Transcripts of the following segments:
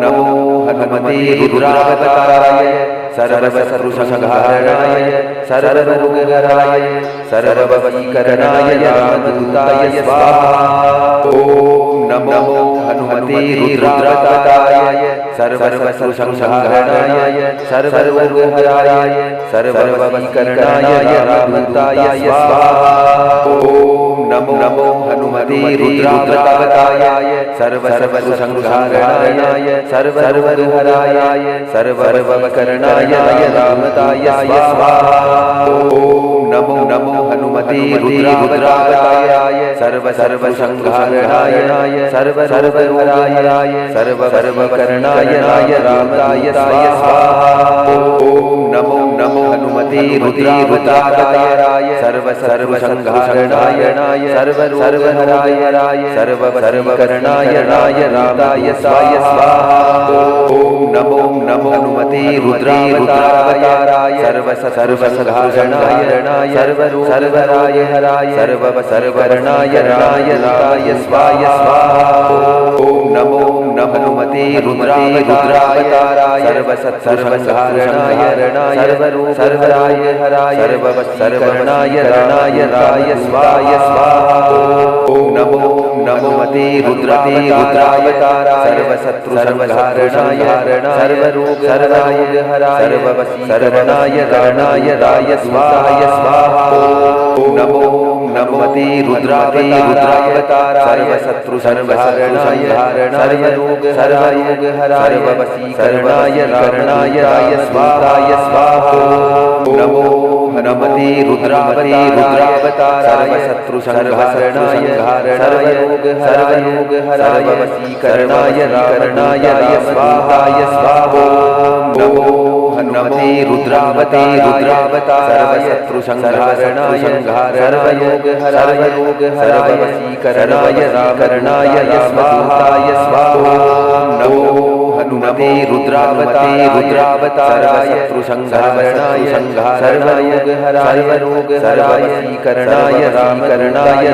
नमो हनुमते रुद्रावताराय सर्वशत्रुसंहारणाय सर्वरोगहराय सर्ववशीकरणाय रामदूताय स्वाहा। ओम नमो हनुमते रुद्रावताराय सर्वशत्रुसंहारणाय सर्वरोगहराय सर्ववशीकरणाय रामदूताय स्वाहा। ओम नमो हनुमते रुद्रावताराय सर्वशत्रुसंहारणाय सर्वरोगहराय सर्ववशीकरणाय रामदूताय स्वाहा। ओम नमो हनुमते रुद्रावताराय सर्वशत्रुसंहारणाय सर्वरोगहराय सर्ववशीकरणाय रामदूताय स्वाहा। ओम नमो हनुमते रुद्रावताराय सर्वशत्रुसंहारणाय सर्वरोगहराय सर्ववशीकरणाय रामदूताय स्वाहा। ओम नमो हनुमते रुद्रावताराय सर्वशत्रुसंहारणाय सर्वरोगहराय सर्ववशीकरणाय रामदूताय स्वाहा। ओम नमो हनुमते रुद्रावताराय सर्वशत्रुसंहारणाय सर्वरोगहराय सर्ववशीकरणाय रामदूताय स्वाहा। ओम नमो हनुमते रुद्रावताराय सर्वशत्रुसंहारणाय सर्वरोगहराय सर्ववशीकरणाय रामदूताय स्वाहा। ओम नमो हनुमते रुद्रावताराय सर्वशत्रुसंहारणाय सर्वरोगहराय सर्ववशीकरणाय रामदूताय स्वाहा। ओम नमो हनुमते रुद्रावताराय सर्वशत्रुसंहारणाय सर्वरोगहराय सर्ववशीकरणाय रामदूताय स्वाहा। नमो हनुमते रुद्रावताराय सर्वशत्रुसंहारणाय सर्वरोगहराय सर्ववशीकरणाय रामदूताय स्वाहा। नमो हनुमते रुद्रावताराय सर्वशत्रुसंहारणाय सर्वरोगहराय सर्ववशीकरणाय रामदूताय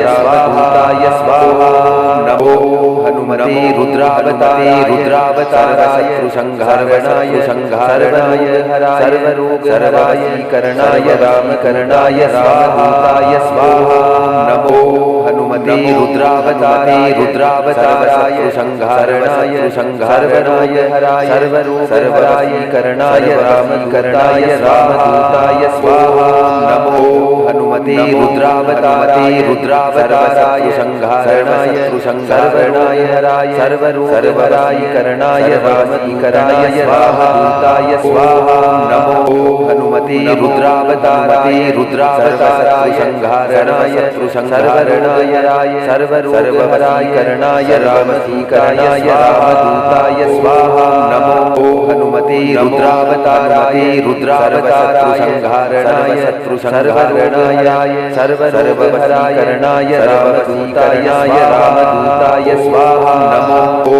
स्वाहा। नमो हनुमते रुद्रावताराय सर्वशत्रुसंहारणाय सर्वरोगहराय सर्ववशीकरणाय रामदूताय स्वाहा। नमो हनुमते रुद्रावताराय सर्वशत्रुसंहारणाय सर्वरोगहराय सर्ववशीकरणाय रामदूताय स्वाहा। नमो हनुमते रुद्रावताराय सर्वशत्रुसंहारणाय सर्वरोगहराय सर्ववशीकरणाय रामदूताय स्वाहा। नमो हनुमते रुद्रावताराय सर्वशत्रुसंहारणाय सर्वरोगहराय सर्ववशीकरणाय रामदूताय स्वाहा। नमो हनुमते रुद्रावताराय सर्वशत्रुसंहारणाय सर्वरोगहराय सर्ववशीकरणाय रामदूताय स्वाहा। नमो हनुमते रुद्रावताराय सर्वशत्रुसंहारणाय सर्वरोगहराय सर्ववशीकरणाय रामदूताय स्वाहा। नमो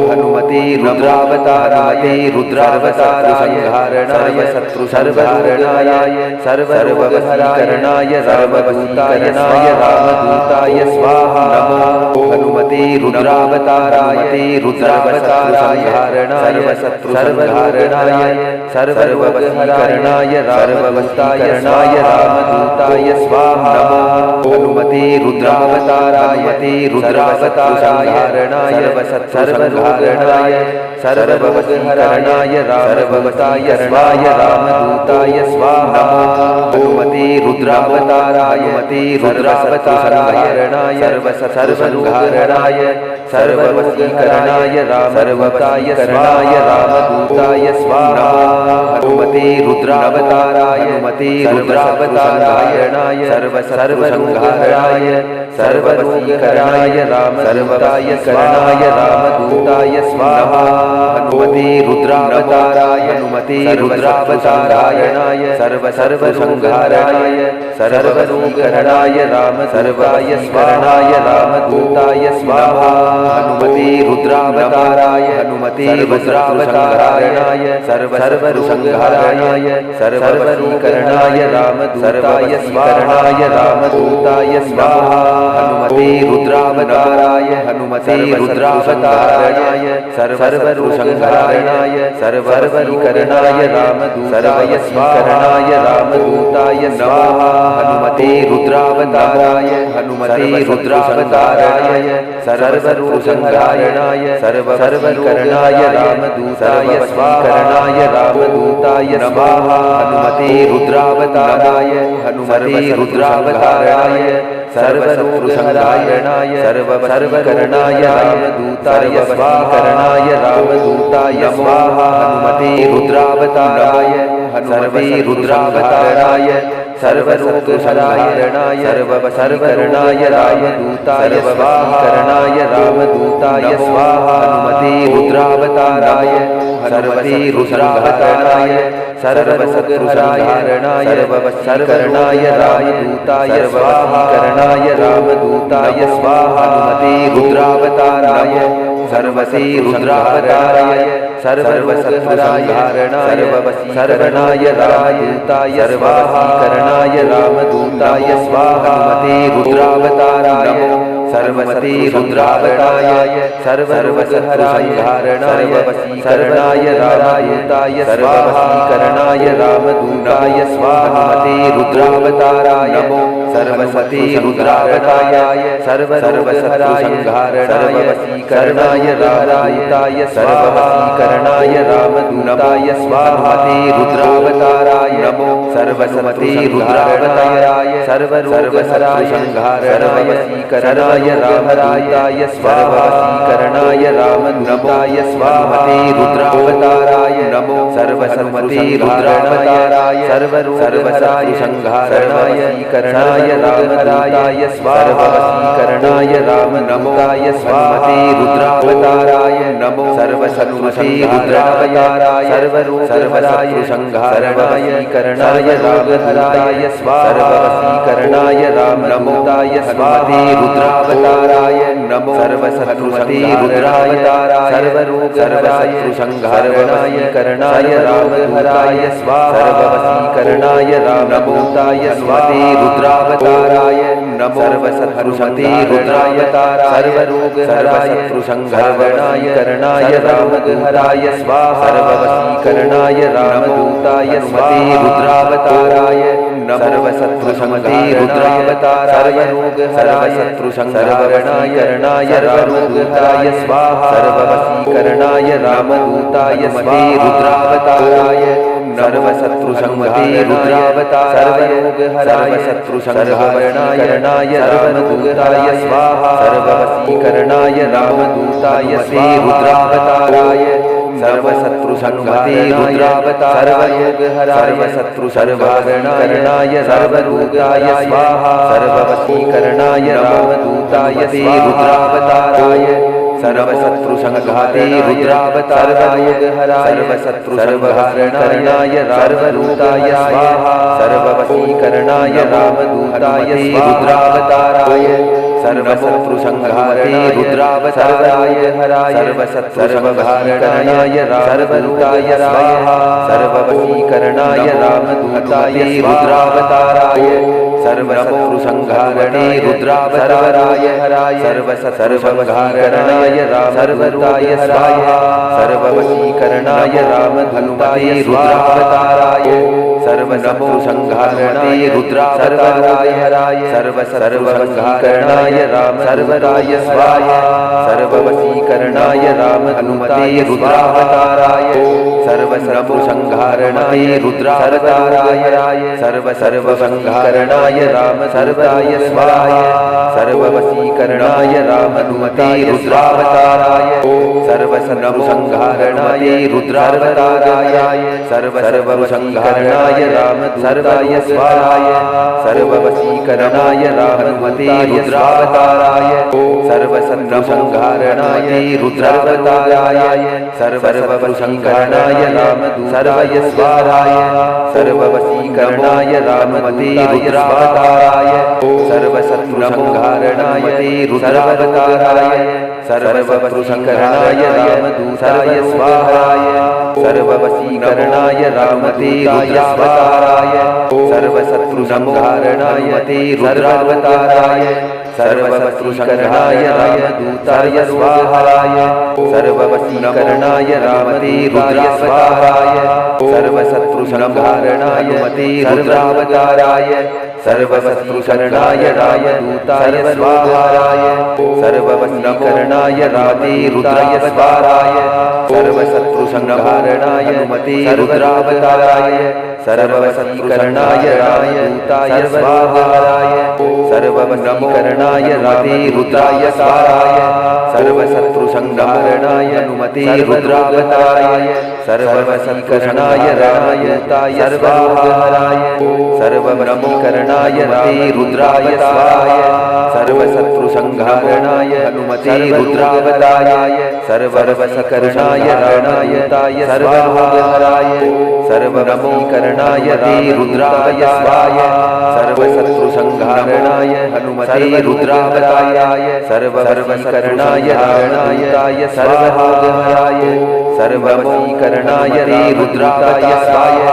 हनुमते रुद्रावताराय सर्वशत्रुसंहारणाय सर्वरोगहराय सर्ववशीकरणाय रामदूताय स्वाहा। नमो हनुमते रुद्रावताराय सर्वशत्रुसंहारणाय सर्वरोगहराय सर्ववशीकरणाय रामदूताय स्वाहा। हनुमते रुद्रावताराय सर्वशत्रुसंहारणाय सर्वरोगहराय सर्ववशीकरणाय रामदूताय स्वाहा। हनुमते रुद्रावताराय सर्वशत्रुसंहारणाय सर्वरोगहराय सर्ववशीकरणाय रामदूताय स्वाहा। हनुमते रुद्रावताराय सर्वशत्रुसंहारणाय सर्वरोगहराय सर्ववशीकरणाय रामदूताय स्वाहा। हनुमते रुद्रावताराय सर्वशत्रुसंहारणाय सर्वरोगहराय सर्ववशीकरणाय रामदूताय स्वाहा। हनुमते रुद्रावताराय हनुमते रुद्रावताराय सर्वसंहारणाय सर्ववशीकरणाय रामदूताय स्वाहा रामदूताय स्वाहा हनुमते रुद्रावताराय हनुमते रुद्रावताराय सर्वसंहारणाय सर्ववशीकरणाय रामदूताय स्वाहा रामदूताय स्वाहा हनुमते रुद्रावताराय हनुमते रुद्रावताराय सर्वसंहारणाय सर्ववशीकरणाय रामदूताय स्वाहा रामदूताय स्वाहा हनुमते रुद्रावताराय हनुमते रुद्रावताराय सर्वरोगहराय सर्ववशीकरणाय रामदूताय स्वाहा रामदूताय स्वाहा हनुमते रुद्रावताराय हनुमते रुद्रावताराय सर्वरोगहराय सर्ववशीकरणाय रामदूताय स्वाहा रामदूताय स्वाहा हनुमते रुद्रावताराय सर्वसे रुद्रावताराय सर्वसंहारणाय सर्ववशीकरणाय रामदूताय स्वाहा रामदूताय स्वाहा हनुमते रुद्रावताराय सर्वमते रुद्रावताराय सर्वसंहारणाय सर्ववशीकरणाय रामदूताय स्वाहा रामदूताय स्वाहा हनुमते रुद्रावताराय सर्वमते रुद्रावताराय सर्वसंहारणाय सर्ववशीकरणाय रामदूताय सर्ववशीकरणाय रामदूताय स्वाहा हनुमते रुद्रावताराय सर्वसंमते रुद्रावताराय सर्वसंहारणाय सर्ववशीकरणाय रामदूताय सर्ववशीकरणाय रामदूताय स्वाहा हनुमते रुद्रावताराय सर्वसंमते रुद्रावताराय सर्वसंहारणाय वशीकरणाय रामदूताय सर्ववशीकरणाय रामदूताय स्वाहा रुद्रावताराय सर्वसंमते रुद्रावताराय सर्वसंहारणाय वशीकरणाय रामदूताय सर्ववशीकरणाय रामदूताय हनुमते रुद्रावताराय सर्वसंमते रुद्रावताराय सर्वसंहारणाय वशीकरणाय रामदूताय स्वाहा सर्ववशीकरणाय रामदूताय हनुमते रुद्रावताराय सर्वसंमते रुद्रावताराय सर्वसंहारणाय वशीकरणाय रामदूताय स्वाहा सर्ववशीकरणाय रामदूताय हनुमते रुद्रावताराय सर्वसंमते रुद्रावताराय सर्वसंहारणाय रामदूताय स्वाहा सर्ववशीकरणाय रामदूताय हनुमते रुद्रावताराय सर्वसंमते रुद्रावताराय सर्वसंहारणाय रामदूताय स्वाहा सर्ववशीकरणाय रामदूताय रुद्रावताराय सर्वसंमते रुद्रावताराय सर्वसंहारणाय रामदूताय स्वाहा सर्ववशीकरणाय रामदूताय रुद्रावताराय सर्वसंमते रुद्रावताराय सर्वसंहारणाय रामदूताय स्वाहा सर्ववशीकरणाय रामदूताय रुद्रावताराय सर्वसंहारते रुद्रावताराय सर्वसंहारणाय रामदूताय स्वाहा सर्ववशीकरणाय रामदूताय रुद्रावताराय सर्वसंहारते रुद्रावताराय सर्वसंहारणाय रामदूताय स्वाहा सर्ववशीकरणाय रामदूताय रुद्रावताराय सर्वसंहारते रुद्रावताराय सर्वसंहारणाय रामदूताय स्वाहा सर्ववशीकरणाय रामदूताय रुद्रावताराय सर्वसंहारणाय रुद्रावताराय सर्वसंहारणाय रामदूताय स्वाहा सर्ववशीकरणाय रामदूताय रुद्रावताराय सर्वसंहारणाय रुद्रावताराय सर्वसंहारणाय रामदूताय स्वाहा सर्ववशीकरणाय रामदूताय रुद्रावताराय सर्वसंहारणाय रुद्रावताराय सर्वसंहारणाय रामदूताय स्वाहा सर्ववशीकरणाय रामदूताय रुद्रावताराय सर्वसंहारणाय रुद्रावताराय सर्वसंहारणाय रामदूताय स्वाहा सर्ववशीकरणाय रामते रुद्रावताराय सर्वशत्रुसंहारणाय ते रुद्रावताराय सर्ववशीकरणाय रामदूताय स्वाहाय सर्ववशीकरणाय रामते रुद्रावताराय सर्वशत्रुसंहारणाय मते रुद्रावताराय सर्वशत्रुशरणाय रामदूताय स्वाहाय सर्ववशीकरणाय रामते रुद्रावताराय सर्वशत्रुसंहारणाय मते रुद्रावताराय सर्वशत्रुशरणाय रामदूताय स्वाहाय सर्ववशीकरणाय रामते रुद्राय स्वाहाय सर्वशत्रुसंहारणाय मते रुद्रावताराय सर्ववशीकरणाय रामदूताय स्वाहाय सर्ववशीकरणाय मते रुद्राय स्वाहाय सर्वशत्रुसंहारणाय हनुमते रुद्रावताराय सर्ववशीकरणाय रामदूताय स्वाहाय सर्ववशीकरणाय ते रुद्राय स्वाहाय सर्वशत्रुसंहारणाय हनुमते रुद्रावताराय सर्ववशीकरणाय रामदूताय स्वाहाय सर्ववशीकरणाय ते रुद्राय स्वाहाय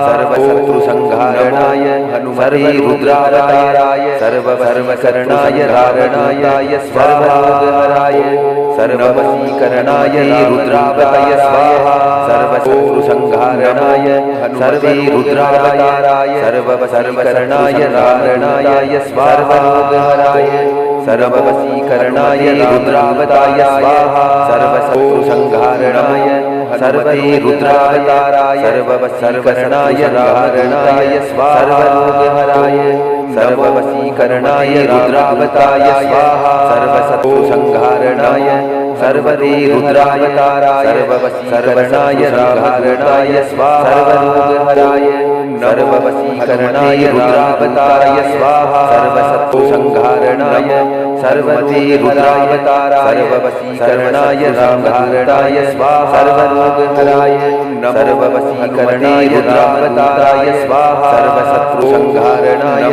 सर्वशत्रुसंहारणाय हनुमते रुद्रावताराय सर्वशर्वकरणाय रामदूताय स्वाहाय सर्ववशीकरणाय रुद्रावताय स्वाहा सर्वशत्रुसंहारणाय हनुमते रुद्रावताराय सर्वशर्वकरणाय रामदूताय स्वाहाय सर्ववशीकरणाय रुद्रावताय स्वाहा सर्वशत्रुसंहारणाय सर्वते रुद्रावताराय सर्ववशीकरणाय रामदूताय स्वाहाय सर्ववशीकरणाय रुद्रावताय स्वाहा सर्वशत्रुसंहारणाय सर्वते रुद्रावताराय सर्ववशीकरणाय रामदूताय स्वाहा सर्ववशीकरणाय रुद्रावताराय स्वाहा सर्वशत्रुसंहारणाय सर्वते रुद्रावताराय सर्ववशीकरणाय रामदूताय स्वाहा सर्ववशीकरणाय रुद्रावताराय स्वाहा सर्वशत्रुसंहारणाय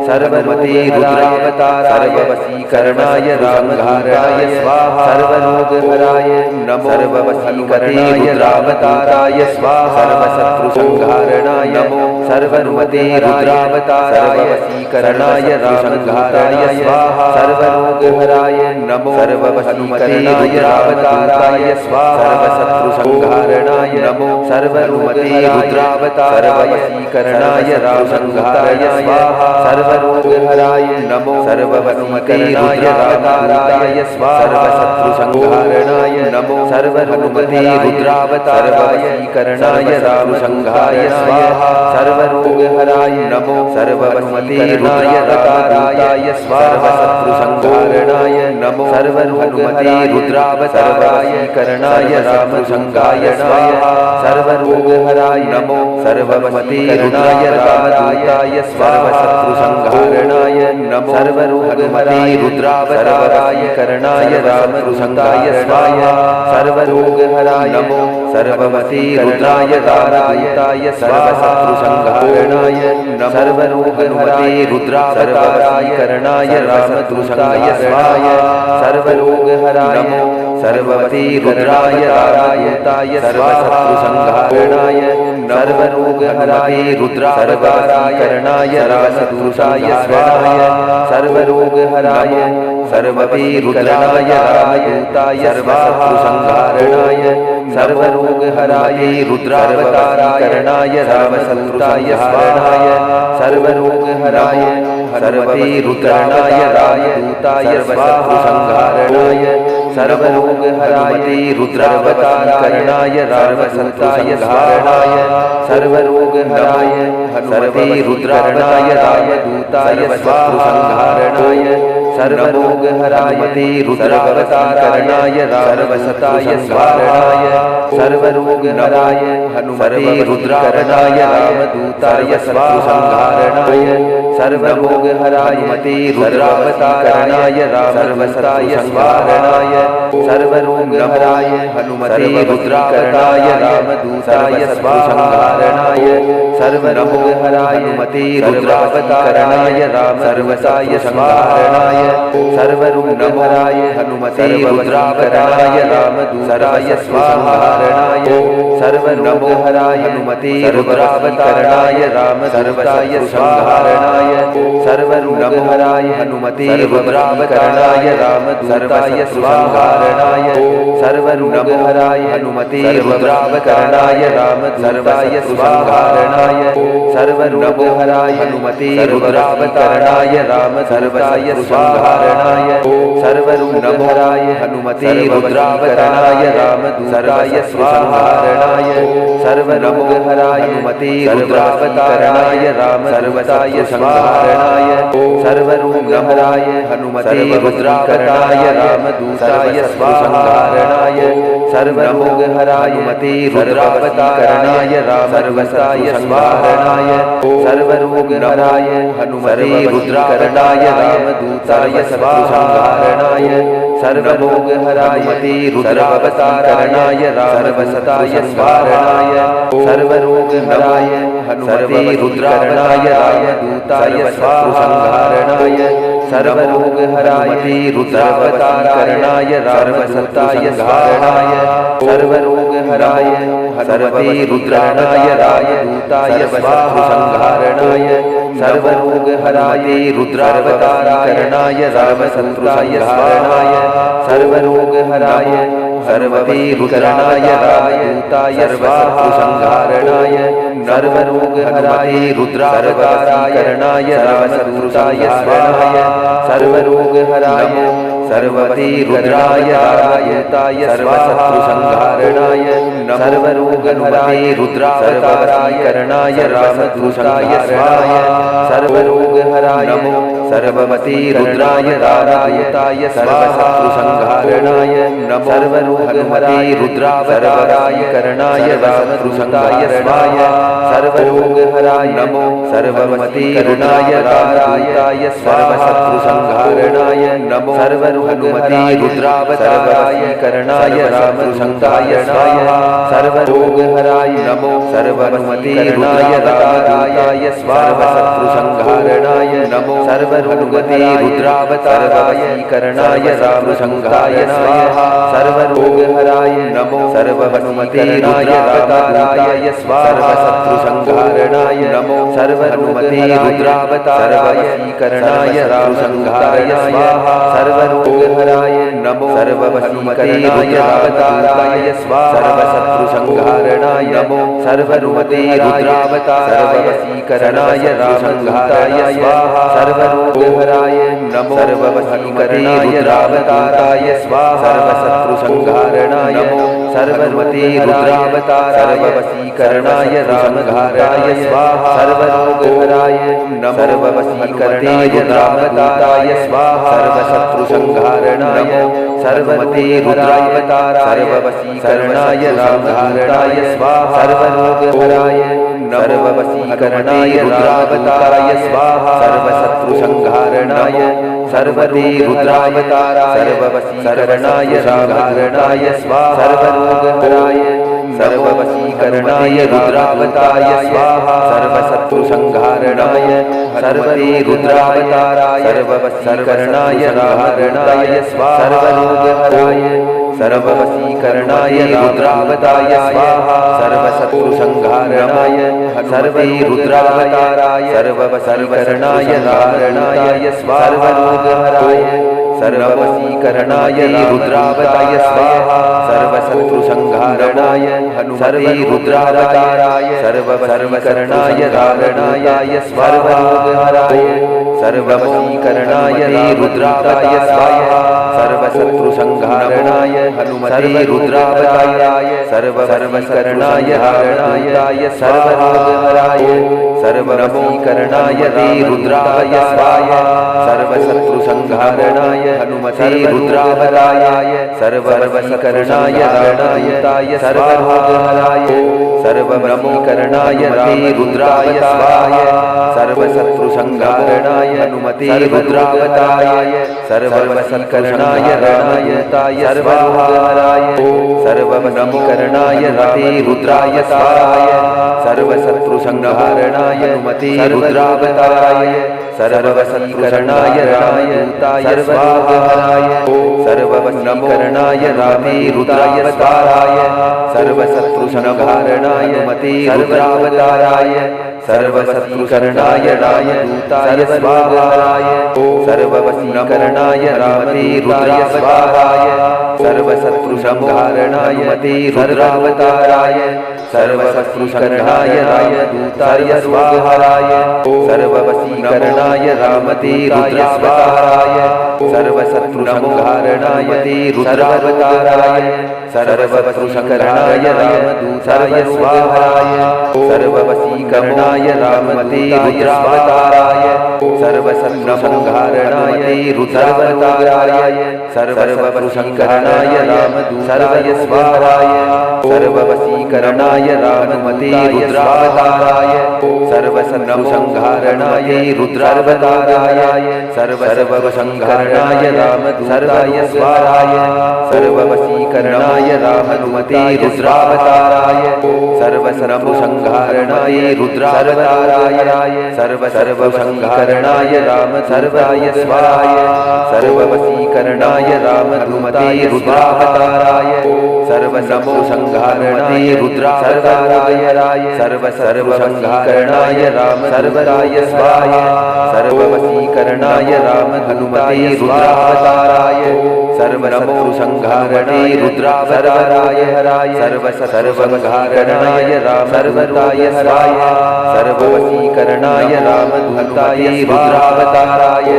सर्वमते रुद्रावताराय सर्ववशीकरणाय रामदूताय स्वाहा सर्वरोगहराय नमो सर्ववशीकरणाय रुद्रावताराय स्वाहा सर्वशत्रुसंहारणाय नमो सर्वमते रुद्रावताराय सर्ववशीकरणाय रामदूताय स्वाहा सर्वरोगहराय नमो सर्ववशीकरणाय रुद्रावताराय स्वाहा सर्वशत्रुसंहारणाय नमो सर्वमते रुद्रावताराय सर्ववशीकरणाय रामदूताय स्वाहा सर्वरोगहराय नमो सर्वमते रुद्रावताराय स्वाहा सर्वशत्रुसंहारणाय नमो सर्वमते रुद्रावताराय सर्ववशीकरणाय रामदूताय स्वाहा सर्वरोगहराय नमो सर्वमते रुद्रावताराय सर्वशत्रुसंहारणाय नमो सर्वमते रुद्रावताराय सर्ववशीकरणाय रामदूताय स्वाहा सर्वरोगहराय नमो सर्वमते रुद्रावताराय सर्वशत्रुसंहारणाय नमो सर्वरोगमते रुद्रावताराय सर्ववशीकरणाय रामदूताय स्वाहा सर्वरोगहराय नमो सर्वमते रुद्रावताराय सर्वशत्रुसंहारणाय नमो सर्वरोगमते रुद्रावताराय सर्ववशीकरणाय रामदूताय स्वाहा सर्वरोगहराय नमो सर्वमते रुद्रावताराय सर्वशत्रुसंहारणाय सर्वरोगहराय रुद्रावताराय रामदूताय स्वाहा सर्वरोगहराय सर्वते रुद्राय रामदूताय सर्वशत्रुसंहारणाय सर्वरोगहराय रुद्रावताराय रामदूताय स्वाहा सर्वरोगहराय सर्वते रुद्राय रामदूताय सर्वशत्रुसंहारणाय सर्वरोगहराय रुद्रावताराय रामदूताय स्वाहा सर्वरोगहराय सर्वते रुद्राय रामदूताय सर्वशत्रुसंहारणाय सर्वरोगहराय रुद्रावताराय सर्वशताय स्वाहाय सर्वरोगहराय हनुमते रुद्राय रामदूताय सर्वसंहारणाय सर्वरोगहराय मते रुद्रावताराय सर्वशताय स्वाहाय सर्वरोगहराय हनुमते रुद्रावताराय रामदूताय सर्वसंहारणाय सर्वरोगहराय मते रुद्रावताराय राम सर्वसाय संहारणाय सर्वरोगहराय हनुमते रुद्रावताराय रामदूताय स्वाहारणाय सर्वरोगहराय हनुमते रुद्रावतारणाय रामदूताय स्वाहारणाय सर्वरूपहराय हनुमते रुद्रावतारणाय रामदूताय स्वाहारणाय सर्वरूपहराय हनुमते रुद्रावतारणाय रामदूताय स्वाहारणाय सर्वरूपहराय हनुमते रुद्रावतारणाय रामदूताय स्वाहारणाय सर्वरूपहराय हनुमते रुद्रावतारणाय रामदूताय स्वाहारणाय सर्वरूपहराय हनुमते रुद्रावतारणाय रामदूताय स्वाहारणाय सर्वरूपहराय हनुमते रुद्रावतारणाय रामदूताय स्वाहारणाय सर्वरूपहराय हनुमते रुद्रावतारणाय रामदूताय स्वाहारणाय सर्वरूपहराय हनुमते रुद्रावतारणाय रामदूताय स्वाहारणाय सर्वरूपहराय हनुमते रुद्रावतारणाय रामदूताय स्वाहारणाय सर्वरूपहराय हनुमते रुद्रावतारणाय रामदूताय स्वाहारणाय सर्वरूपहराय हनुमते रुद्रावतारणाय रामदूताय स्वाहारणाय सर्वरूपहराय हनुमते रुद्रावतारणाय रामदूताय स्वाहारणाय सर्वरूपहराय रुद्रावतारणाय रामदूताय स्वाहारणाय सर्वरूपहराय हनुमते रुद्राय रामदूताय स्वाहारणाय सर्वरूपहराय रुद्रावतारणाय रामदूताय स्वाहारणाय सर्वरूपहराय सर्वते रुद्राय रामदूताय स्वाहारणाय सर्वरूपहराय रुद्रावतारणाय रामदूताय स्वाहाय सर्वरूपहराय सर्वते रुद्राय रामदूताय स्वाहारणाय सर्वरूपहराय रुद्रावतारणाय रामदूताय स्वाहाय सर्वरूपहराय सर्वते रुद्राय रामदूताय स्वाहारणाय सर्वरूपहराय रुद्रावतारणाय रामदूताय स्वाहाय सर्वरूपहराय सर्वते रुद्राय रामदूताय स्वाहारणाय सर्वरूपते रुद्रावतारणाय रामदूताय स्वाहा सर्वरूपहराय सर्वते रुद्रावतारणाय स्वाहारणाय सर्वरूपते रुद्रावतारणाय रामदूताय स्वाहा सर्वरूपहराय सर्वते रुद्रावतारणाय स्वाहारणाय सर्वरूपते रुद्रावतारणाय रामदूताय स्वाहा सर्वरूपहराय सर्वते रुद्रावतारणाय स्वाहारणाय सर्वते रुद्रावतारणाय रामदूताय स्वाहा सर्वरूपहराय सर्वते रुद्रावतारणाय स्वाहा सर्वशत्रुसंहारणाय सर्वते रुद्रावतारणाय रामदूताय स्वाहा सर्वरूपहराय सर्ववशीकरणाय रुद्रावताराय स्वाहा सर्वशत्रुसंहारणाय सर्वते रुद्रावताराय सर्ववशीकरणाय रामदूताय स्वाहा सर्वरोगहराय सर्ववशीकरणाय रुद्रावताराय स्वाहा सर्वशत्रुसंहारणाय सर्वते रुद्रावताराय सर्ववशीकरणाय रामदूताय स्वाहा सर्वरोगहराय सर्ववशीकरणाय रुद्रावताराय स्वाहा सर्वशत्रुसंहारणाय सर्वे रुद्रावताराय सर्ववशीकरणाय रामदूताय स्वाहा सर्वरोगहराय सर्ववशीकरणाय रुद्रावताराय स्वाहा सर्वशत्रुसंहारणाय सर्वे रुद्रावताराय सर्ववशीकरणाय रामदूताय स्वाहा सर्वरोगहराय सर्ववशीकरणाय रुद्रावताराय स्वाहा सर्वशत्रुसंहारणाय सर्वे रुद्रावताराय सर्ववशीकरणाय रामदूताय सर्वरोगहराय सर्ववशीकरणाय रुद्राय स्वाहा सर्वशत्रुसंहारणाय हनुमते रुद्रावताराय सर्ववशीकरणाय रामदूताय सर्वरोगहराय सर्ववशीकरणाय रुद्राय स्वाहा सर्वशत्रुसंहारणाय हनुमते रुद्रावताराय सर्ववशीकरणाय रामदूताय सर्वरोगहराय सर्ववशीकरणाय रुद्राय स्वाहा सर्वशत्रुसंहारणाय हनुमते रुद्रावताराय सर्ववशीकरणाय रामदूताय स्वाहा सर्ववशीकरणाय रुद्राय स्वाहा सर्वशत्रुसंहारणाय हनुमते रुद्रावताराय सर्वशत्रुकरणाय रामदूताय स्वाहाय सर्ववशीकरणाय रामते रुद्राय स्वाहाय सर्वशत्रुसंहारणाय मते रुद्रावताराय सर्वशत्रुसंहारणाय रामदूताय स्वाहाय सर्ववशीकरणाय रामते रुद्राय स्वाहाय सर्वशत्रुसंहारणाय ते रुद्रावताराय सर्वशत्रुसंहारणाय रामदूताय स्वाहाय सर्ववशीकरणाय रामते रुद्रावताराय सर्वशत्रुसंहारणाय ते रुद्रावताराय सर्वशत्रुसंहारणाय रामदूताय स्वाहाय सर्ववशीकरणाय रामते रुद्रावताराय सर्वशत्रुसंहारणाय रुद्रावताराय सर्वसंहारणाय रामदूताय स्वाहाय सर्ववशीकरणाय रामते रुद्रावताराय सर्वसंहारणाय रुद्रावताराय सर्वसंहारणाय रामदूताय स्वाहाय सर्ववशीकरणाय रामते रुद्रावताराय सर्वसंहारणाय रुद्रावताराय सर्वसंहारणाय रामदूताय स्वाहाय सर्ववशीकरणाय रामदूताय रुद्रावताराय सर्वसंहारणाय रुद्रावताराय सर्वसंहारणाय रामदूताय स्वाहाय सर्ववशीकरणाय रामदूताय रुद्रावताराय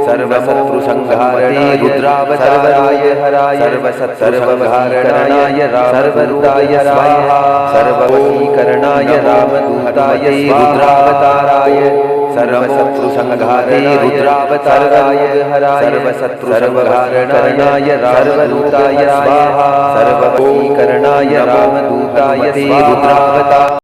सर्वशत्रुसंहारणाय रुद्रावताराय सर्वसंहारणाय रामदूताय स्वाहा सर्ववशीकरणाय रामदूताय रुद्रावताराय सर्वशत्रुसंहारणाय रुद्रावताराय सर्वशत्रुसंहारणाय रामदूताय स्वाहा सर्ववशीकरणाय रामदूताय रुद्रावताराय